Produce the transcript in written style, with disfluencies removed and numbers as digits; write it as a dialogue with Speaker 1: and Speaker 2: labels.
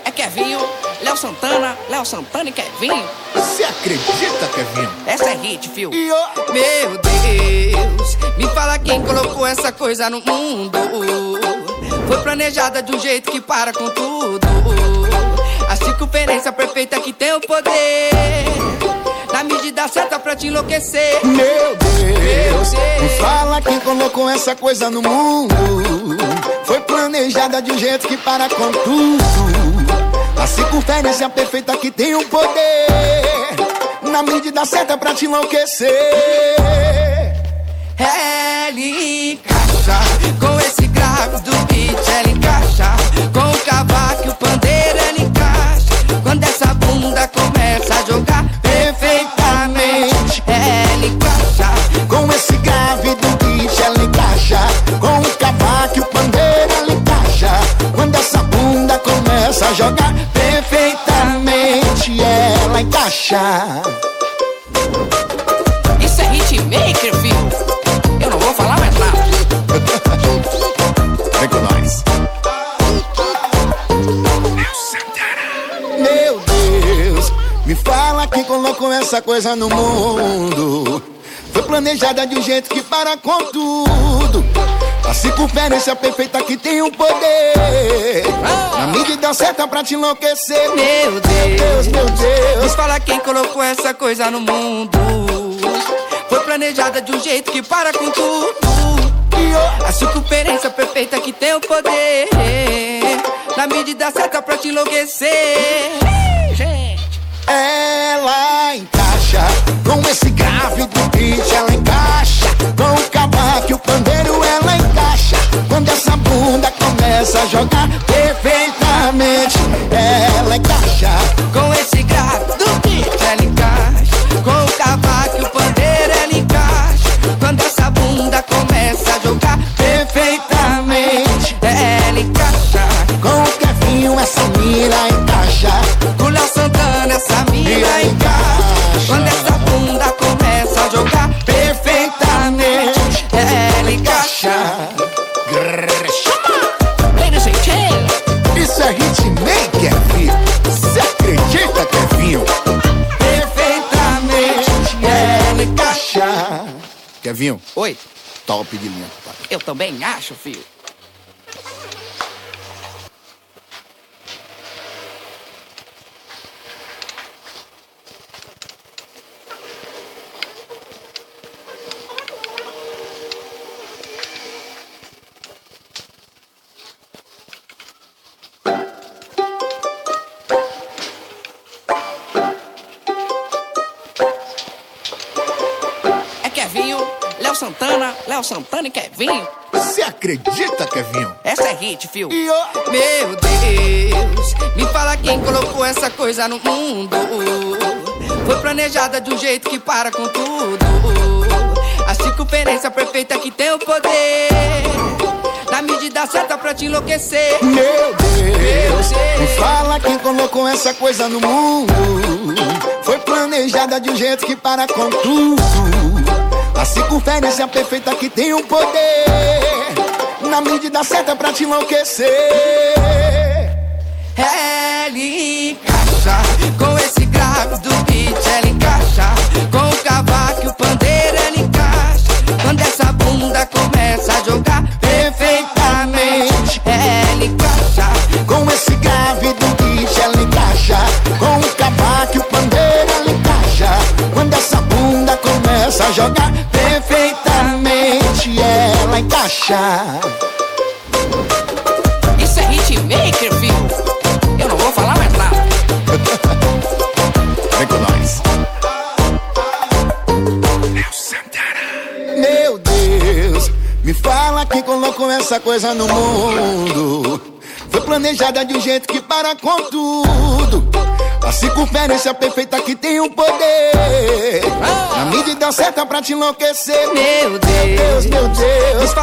Speaker 1: É Kevinho, Léo Santana e Kevinho.
Speaker 2: Você acredita, Kevinho?
Speaker 1: Essa é hit, fio.
Speaker 2: Meu
Speaker 1: Deus, me fala quem colocou essa coisa no mundo. Foi planejada de um jeito que para com tudo. A circunferência perfeita que tem o poder, na medida certa pra te enlouquecer.
Speaker 2: Meu Deus, me fala quem colocou essa coisa no mundo. Foi planejada de um jeito que para com tudo. A circunferência perfeita que tem o poder, na medida certa pra te enlouquecer.
Speaker 1: Ela encaixa com esse grave do beat, ela encaixa com o cavaco e o pandeiro, ela encaixa quando essa bunda começa a jogar perfeitamente. Ela encaixa
Speaker 2: Com esse grave do beat, ela encaixa com o cavaco e o pandeiro, ela encaixa quando essa bunda começa a jogar perfeitamente. Ela encaixa.
Speaker 1: Isso é hitmaker, filho. Eu não vou falar mais nada.
Speaker 2: Vem com nós. Meu Deus, me fala quem colocou essa coisa no mundo. Foi planejada de um jeito que para com tudo. A circunferência perfeita que tem o poder, na medida certa pra te enlouquecer.
Speaker 1: Meu Deus,
Speaker 2: meu Deus.
Speaker 1: me fala quem colocou essa coisa no mundo. Foi planejada de um jeito que para com tudo. A circunferência perfeita que tem o poder, na medida certa pra te enlouquecer. Gente,
Speaker 2: ela encaixa com esse grave do beat, ela encaixa com o cavaco e o pandeiro, ela encaixa quando essa bunda começa a jogar perfeitamente. Ela encaixa
Speaker 1: com esse grave do beat, ela encaixa com o cavaco e o pandeiro, ela encaixa quando essa bunda começa a jogar perfeitamente. Ela encaixa
Speaker 2: com o Kevinho, essa mina encaixa
Speaker 1: com o Léo Santana, essa mina encaixa quando essa bunda começa a jogar perfeitamente. Ela encaixa. Ladies and gentlemen,
Speaker 2: Isso é hitmaker, filho. Você acredita, Kevinho?
Speaker 1: perfeitamente. Ela encaixa.
Speaker 2: Kevinho,
Speaker 1: Oi,
Speaker 2: top de linha, pai.
Speaker 1: eu também acho, filho. É Kevinho, Léo Santana e Kevinho.
Speaker 2: Você acredita, Kevinho?
Speaker 1: Essa é hit, fio.
Speaker 2: Meu
Speaker 1: Deus, me fala quem colocou essa coisa no mundo. Foi planejada de um jeito que para com tudo. A circunferência perfeita que tem o poder, na medida certa pra te enlouquecer.
Speaker 2: Meu Deus, me fala quem colocou essa coisa no mundo. Foi planejada de um jeito que para com tudo. A circunferência perfeita que tem o poder, na medida certa pra te enlouquecer.
Speaker 1: Ela encaixa com esse grave do beat, ela encaixa com o cavaco e o pandeiro, ela encaixa quando essa bunda começa a jogar perfeitamente. Ela encaixa
Speaker 2: Com esse grave do beat, ela encaixa com o cavaco e o pandeiro, ela encaixa quando essa bunda começa a jogar perfeitamente. Ela encaixa.
Speaker 1: Isso é hitmaker, filho. Eu não vou falar mais nada.
Speaker 2: Vem com nós. Meu Deus, me fala quem colocou essa coisa no mundo. Foi planejada de um jeito que para com tudo. A circunferência perfeita que tem o poder, na medida certa pra te enlouquecer.
Speaker 1: Meu Deus,
Speaker 2: meu Deus.